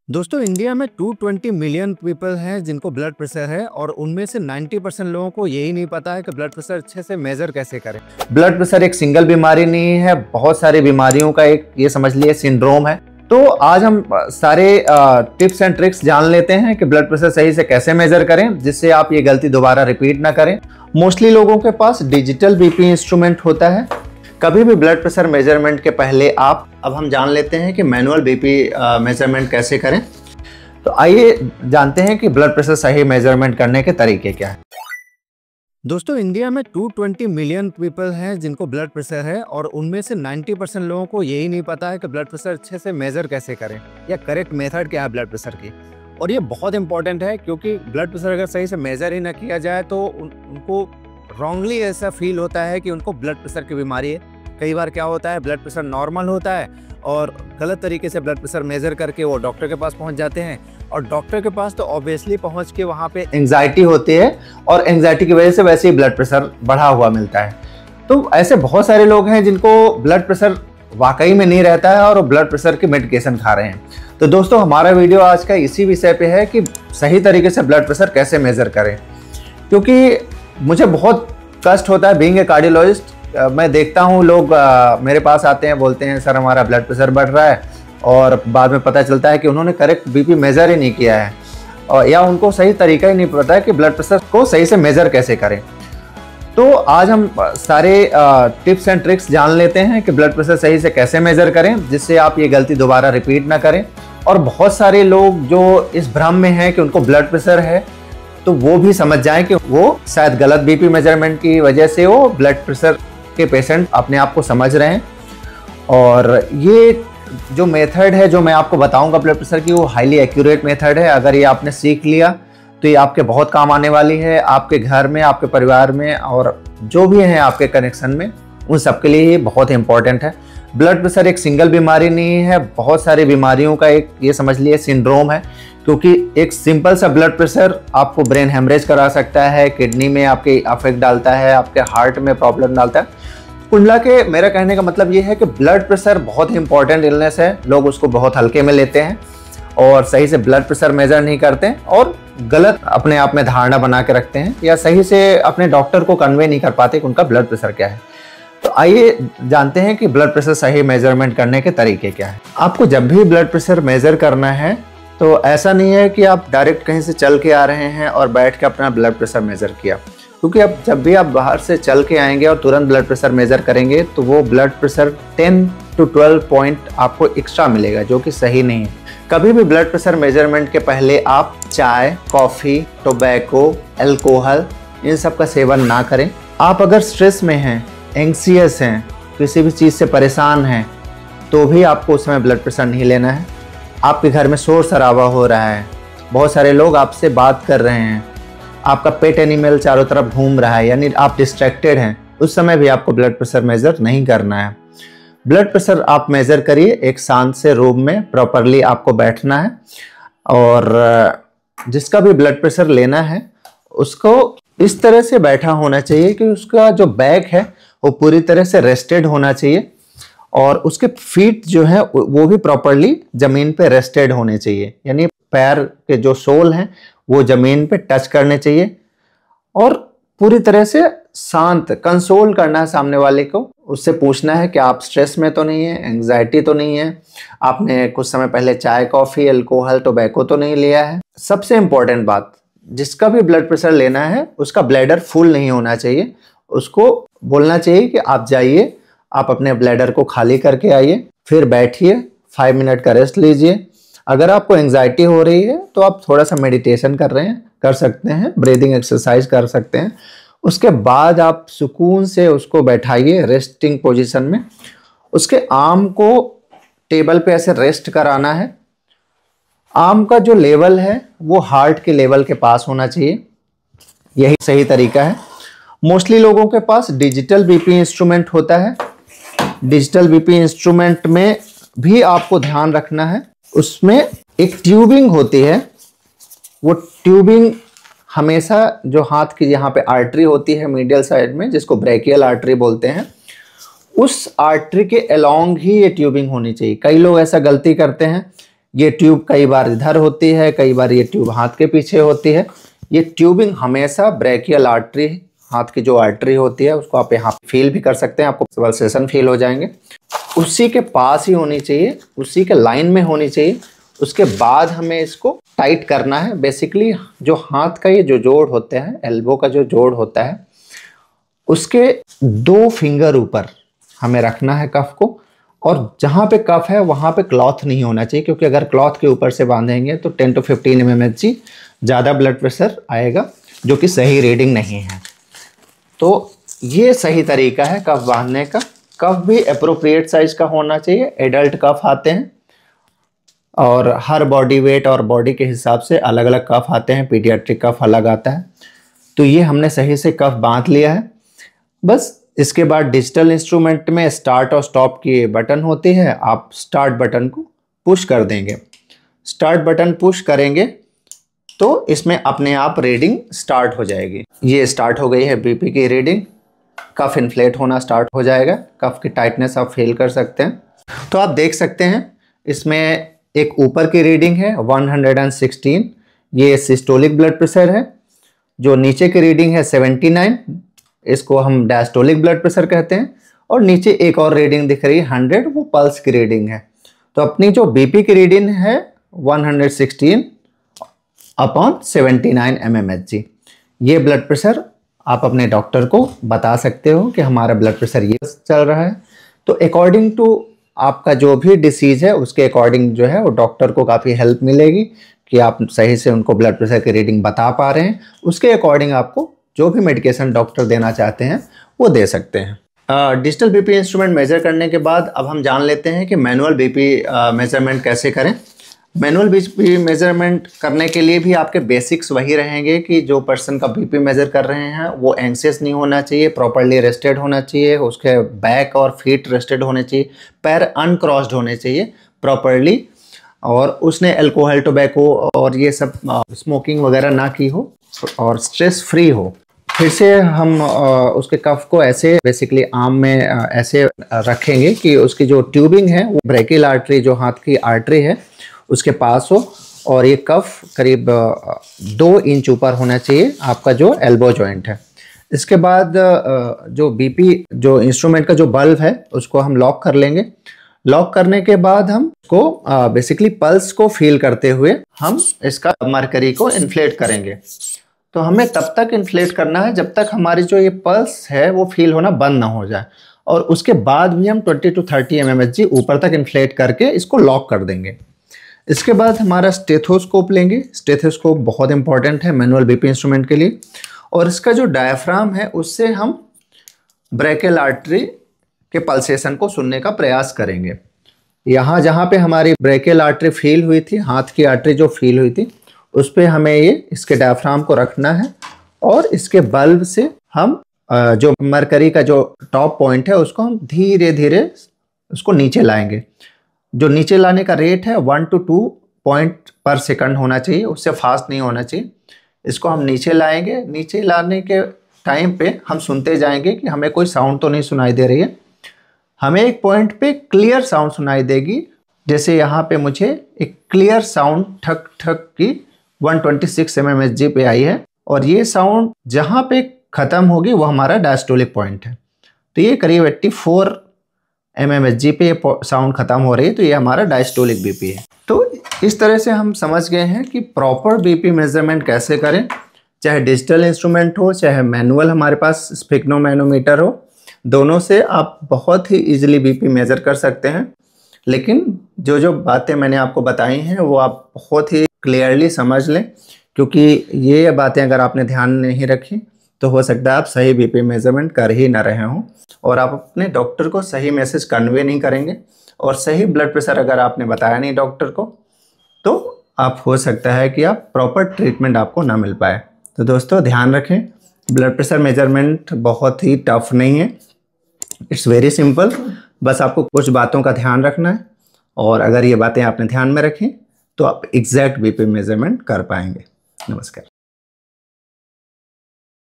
दोस्तों इंडिया में 220 million people हैं जिनको ब्लड प्रेशर है और उनमें से 90% लोगों को यही नहीं पता है कि ब्लड प्रेशर अच्छे से मेजर कैसे करें। ब्लड प्रेशर एक सिंगल बीमारी नहीं है, बहुत सारी बीमारियों का एक ये समझ लिए सिंड्रोम है। तो आज हम सारे टिप्स एंड ट्रिक्स जान लेते हैं कि ब्लड प्रेशर सही से कैसे मेजर करें जिससे आप ये गलती दोबारा रिपीट ना करें। मोस्टली लोगों के पास डिजिटल बीपी इंस्ट्रूमेंट होता है। कभी भी ब्लड प्रेशर मेजरमेंट के पहले अब हम जान लेते हैं कि मैनुअल बीपी मेजरमेंट कैसे करें। तो आइए जानते हैं कि ब्लड प्रेशर सही मेजरमेंट करने के तरीके क्या हैं। दोस्तों इंडिया में 220 मिलियन पीपल हैं जिनको ब्लड प्रेशर है और उनमें से 90% लोगों को यही नहीं पता है कि ब्लड प्रेशर अच्छे से मेजर कैसे करें या करेक्ट मेथड क्या है ब्लड प्रेशर की। और ये बहुत इंपॉर्टेंट है क्योंकि ब्लड प्रेशर अगर सही से मेजर ही ना किया जाए तो उनको रॉन्गली ऐसा फील होता है कि उनको ब्लड प्रेशर की बीमारी है। कई बार क्या होता है, ब्लड प्रेशर नॉर्मल होता है और गलत तरीके से ब्लड प्रेशर मेजर करके वो डॉक्टर के पास पहुंच जाते हैं और डॉक्टर के पास तो ऑब्वियसली पहुंच के वहां पे एंजाइटी होती है और एंजाइटी की वजह से वैसे ही ब्लड प्रेशर बढ़ा हुआ मिलता है। तो ऐसे बहुत सारे लोग हैं जिनको ब्लड प्रेशर वाकई में नहीं रहता है और ब्लड प्रेशर की मेडिकेशन खा रहे हैं। तो दोस्तों हमारा वीडियो आज का इसी विषय पे है कि सही तरीके से ब्लड प्रेशर कैसे मेजर करें। क्योंकि मुझे बहुत कष्ट होता है बीइंग ए कार्डियोलॉजिस्ट। मैं देखता हूँ लोग मेरे पास आते हैं, बोलते हैं सर हमारा ब्लड प्रेशर बढ़ रहा है और बाद में पता चलता है कि उन्होंने करेक्ट बीपी मेजर ही नहीं किया है और या उनको सही तरीका ही नहीं पता है कि ब्लड प्रेशर को सही से मेजर कैसे करें। तो आज हम सारे टिप्स एंड ट्रिक्स जान लेते हैं कि ब्लड प्रेशर सही से कैसे मेजर करें जिससे आप ये गलती दोबारा रिपीट ना करें। और बहुत सारे लोग जो इस भ्रम में हैं कि उनको ब्लड प्रेशर है तो वो भी समझ जाएं कि वो शायद गलत बीपी मेजरमेंट की वजह से वो ब्लड प्रेशर के पेशेंट अपने आप को समझ रहे हैं। और ये जो मेथड है जो मैं आपको बताऊंगा ब्लड प्रेशर की, वो हाईली एक्यूरेट मेथड है। अगर ये आपने सीख लिया तो ये आपके बहुत काम आने वाली है, आपके घर में, आपके परिवार में और जो भी हैं आपके कनेक्शन में, उन सबके लिए ये बहुत इंपॉर्टेंट है। ब्लड प्रेशर एक सिंगल बीमारी नहीं है, बहुत सारी बीमारियों का एक ये समझ लिए सिंड्रोम है। क्योंकि एक सिंपल सा ब्लड प्रेशर आपको ब्रेन हेमरेज करा सकता है, किडनी में आपके अफेक्ट डालता है, आपके हार्ट में प्रॉब्लम डालता है। कुंडला के मेरा कहने का मतलब ये है कि ब्लड प्रेशर बहुत ही इंपॉर्टेंट इलनेस है। लोग उसको बहुत हल्के में लेते हैं और सही से ब्लड प्रेशर मेजर नहीं करते हैं और गलत अपने आप में धारणा बना के रखते हैं या सही से अपने डॉक्टर को कन्वे नहीं कर पाते कि उनका ब्लड प्रेशर क्या है। तो आइए जानते हैं कि ब्लड प्रेशर सही मेजरमेंट करने के तरीके क्या है। आपको जब भी ब्लड प्रेशर मेजर करना है तो ऐसा नहीं है कि आप डायरेक्ट कहीं से चल के आ रहे हैं और बैठ के अपना ब्लड प्रेशर मेजर किया। क्योंकि अब जब भी आप बाहर से चल के आएंगे और तुरंत ब्लड प्रेशर मेजर करेंगे तो वो ब्लड प्रेशर 10 to 12 पॉइंट आपको एक्स्ट्रा मिलेगा, जो कि सही नहीं है। कभी भी ब्लड प्रेशर मेजरमेंट के पहले आप चाय, कॉफ़ी, टोबैको, अल्कोहल इन सब का सेवन ना करें। आप अगर स्ट्रेस में हैं, एंग्जियस हैं, किसी भी चीज़ से परेशान हैं तो भी आपको उस समय ब्लड प्रेशर नहीं लेना है। आपके घर में शोर शराबा हो रहा है, बहुत सारे लोग आपसे बात कर रहे हैं, आपका पेट एनिमल चारों तरफ घूम रहा है, यानी आप डिस्ट्रैक्टेड हैं, उस समय भी आपको ब्लड प्रेशर मेजर नहीं करना है। ब्लड प्रेशर आप मेजर करिए एक शांत से रूम में, प्रॉपरली आपको बैठना है और जिसका भी ब्लड प्रेशर लेना है उसको इस तरह से बैठा होना चाहिए कि उसका जो बैक है वो पूरी तरह से रेस्टेड होना चाहिए और उसके फीट जो है वो भी प्रॉपरली जमीन पे रेस्टेड होने चाहिए, यानी पैर के जो सोल हैं वो जमीन पे टच करने चाहिए और पूरी तरह से शांत कंसोल करना है सामने वाले को। उससे पूछना है कि आप स्ट्रेस में तो नहीं है, एंग्जाइटी तो नहीं है, आपने कुछ समय पहले चाय, कॉफ़ी, अल्कोहल, टोबैको तो नहीं लिया है। सबसे इम्पोर्टेंट बात, जिसका भी ब्लड प्रेशर लेना है उसका ब्लैडर फुल नहीं होना चाहिए। उसको बोलना चाहिए कि आप जाइए, आप अपने ब्लैडर को खाली करके आइए, फिर बैठिए, 5 मिनट का रेस्ट लीजिए। अगर आपको एंग्जाइटी हो रही है तो आप थोड़ा सा मेडिटेशन कर सकते हैं, ब्रीदिंग एक्सरसाइज कर सकते हैं। उसके बाद आप सुकून से उसको बैठाइए रेस्टिंग पोजीशन में। उसके आर्म को टेबल पे ऐसे रेस्ट कराना है। आर्म का जो लेवल है वो हार्ट के लेवल के पास होना चाहिए, यही सही तरीका है। मोस्टली लोगों के पास डिजिटल बीपी इंस्ट्रूमेंट होता है। डिजिटल बीपी इंस्ट्रूमेंट में भी आपको ध्यान रखना है, उसमें एक ट्यूबिंग होती है। वो ट्यूबिंग हमेशा जो हाथ की यहाँ पे आर्टरी होती है मीडियल साइड में, जिसको ब्रेकियल आर्टरी बोलते हैं, उस आर्टरी के अलोंग ही ये ट्यूबिंग होनी चाहिए। कई लोग ऐसा गलती करते हैं ये ट्यूब कई बार इधर होती है, कई बार ये ट्यूब हाथ के पीछे होती है। ये ट्यूबिंग हमेशा ब्रेकियल आर्टरी, हाथ की जो आर्टरी होती है उसको आप यहाँ फील भी कर सकते हैं, आपको पल्सेशन फील हो जाएंगे। उसी के पास ही होनी चाहिए, उसी के लाइन में होनी चाहिए। उसके बाद हमें इसको टाइट करना है। बेसिकली जो हाथ का ये जो जोड़ होते हैं, एल्बो का जो जोड़ होता है, उसके 2 फिंगर ऊपर हमें रखना है कफ को, और जहाँ पे कफ है वहाँ पे क्लॉथ नहीं होना चाहिए, क्योंकि अगर क्लॉथ के ऊपर से बांधेंगे तो 10 to 15 mmHg ज़्यादा ब्लड प्रेशर आएगा, जो कि सही रीडिंग नहीं है। तो ये सही तरीका है कफ बांधने का। कफ भी अप्रोप्रिएट साइज का होना चाहिए। एडल्ट कफ आते हैं और हर बॉडी वेट और बॉडी के हिसाब से अलग अलग कफ आते हैं, पीडियाट्रिक कफ अलग आता है। तो ये हमने सही से कफ बांध लिया है। बस इसके बाद डिजिटल इंस्ट्रूमेंट में स्टार्ट और स्टॉप की बटन होती है। आप स्टार्ट बटन को पुश कर देंगे। स्टार्ट बटन पुश करेंगे तो इसमें अपने आप रीडिंग स्टार्ट हो जाएगी। ये स्टार्ट हो गई है बीपी की रीडिंग। कफ इन्फ्लेट होना स्टार्ट हो जाएगा। कफ की टाइटनेस आप फील कर सकते हैं। तो आप देख सकते हैं इसमें एक ऊपर की रीडिंग है 116, ये सिस्टोलिक ब्लड प्रेशर है। जो नीचे की रीडिंग है 79, इसको हम डायस्टोलिक ब्लड प्रेशर कहते हैं। और नीचे एक और रीडिंग दिख रही है 100, वो पल्स की रीडिंग है। तो अपनी जो बीपी की रीडिंग है 116/79 mmHg। ये ब्लड प्रेशर आप अपने डॉक्टर को बता सकते हो कि हमारा ब्लड प्रेशर ये चल रहा है। तो अकॉर्डिंग टू आपका जो भी डिसीज है उसके अकॉर्डिंग जो है वो डॉक्टर को काफ़ी हेल्प मिलेगी कि आप सही से उनको ब्लड प्रेशर की रीडिंग बता पा रहे हैं। उसके अकॉर्डिंग आपको जो भी मेडिकेशन डॉक्टर देना चाहते हैं वो दे सकते हैं। डिजिटल बीपी इंस्ट्रूमेंट मेजर करने के बाद अब हम जान लेते हैं कि मैनुअल बीपी मेजरमेंट कैसे करें। मैनुअल बीपी मेजरमेंट करने के लिए भी आपके बेसिक्स वही रहेंगे कि जो पर्सन का बीपी मेजर कर रहे हैं वो एंग्सियस नहीं होना चाहिए, प्रॉपर्ली रेस्टेड होना चाहिए, उसके बैक और फीट रेस्टेड होने चाहिए, पैर अनक्रॉस्ड होने चाहिए प्रॉपर्ली, और उसने अल्कोहल, टोबैको और ये सब स्मोकिंग वगैरह ना की हो और स्ट्रेस फ्री हो। फिर से हम उसके कफ को ऐसे बेसिकली आर्म में ऐसे रखेंगे कि उसकी जो ट्यूबिंग है वो ब्रेकियल आर्टरी, जो हाथ की आर्टरी है, उसके पास हो, और ये कफ करीब 2 इंच ऊपर होना चाहिए आपका जो एल्बो जॉइंट है। इसके बाद जो बीपी जो इंस्ट्रूमेंट का जो बल्ब है उसको हम लॉक कर लेंगे। लॉक करने के बाद हम को बेसिकली पल्स को फील करते हुए हम इसका मरकरी को इन्फ्लेट करेंगे। तो हमें तब तक इन्फ्लेट करना है जब तक हमारी जो ये पल्स है वो फील होना बंद ना हो जाए, और उसके बाद भी हम 20 to 30 mmHg ऊपर तक इन्फ्लेट करके इसको लॉक कर देंगे। इसके बाद हमारा स्टेथोस्कोप लेंगे। स्टेथोस्कोप बहुत इंपॉर्टेंट है मैनुअल बीपी इंस्ट्रूमेंट के लिए, और इसका जो डायफ्राम है उससे हम ब्रेकियल आर्टरी के पल्सेशन को सुनने का प्रयास करेंगे। यहाँ जहाँ पे हमारी ब्रेकियल आर्टरी फील हुई थी, हाथ की आर्टरी जो फील हुई थी, उस पर हमें ये इसके डायफ्राम को रखना है, और इसके बल्ब से हम जो मरकरी का जो टॉप पॉइंट है उसको हम धीरे धीरे उसको नीचे लाएंगे। जो नीचे लाने का रेट है 1 to 2 पॉइंट पर सेकंड होना चाहिए, उससे फास्ट नहीं होना चाहिए। इसको हम नीचे लाएंगे। नीचे लाने के टाइम पे हम सुनते जाएंगे कि हमें कोई साउंड तो नहीं सुनाई दे रही है। हमें एक पॉइंट पे क्लियर साउंड सुनाई देगी, जैसे यहाँ पे मुझे एक क्लियर साउंड ठक ठक की 126 mmHg पे आई है, और ये साउंड जहाँ पे ख़त्म होगी वो हमारा डायस्टोलिक पॉइंट है। तो ये करीब 84 mmHg पे ये साउंड ख़त्म हो रही है, तो ये हमारा डायस्टोलिक बीपी है। तो इस तरह से हम समझ गए हैं कि प्रॉपर बीपी मेजरमेंट कैसे करें, चाहे डिजिटल इंस्ट्रूमेंट हो चाहे मैनुअल हमारे पास स्फिग्नोमैनोमीटर हो, दोनों से आप बहुत ही इजीली बीपी मेजर कर सकते हैं। लेकिन जो जो बातें मैंने आपको बताई हैं वो आप बहुत ही क्लियरली समझ लें, क्योंकि ये बातें अगर आपने ध्यान नहीं रखी तो हो सकता है आप सही बीपी मेजरमेंट कर ही ना रहे हों, और आप अपने डॉक्टर को सही मैसेज कन्वे नहीं करेंगे, और सही ब्लड प्रेशर अगर आपने बताया नहीं डॉक्टर को तो आप हो सकता है कि आप प्रॉपर ट्रीटमेंट आपको ना मिल पाए। तो दोस्तों ध्यान रखें, ब्लड प्रेशर मेजरमेंट बहुत ही टफ नहीं है, इट्स वेरी सिंपल। बस आपको कुछ बातों का ध्यान रखना है, और अगर ये बातें आपने ध्यान में रखी तो आप एग्जैक्ट बीपी मेजरमेंट कर पाएंगे। नमस्कार।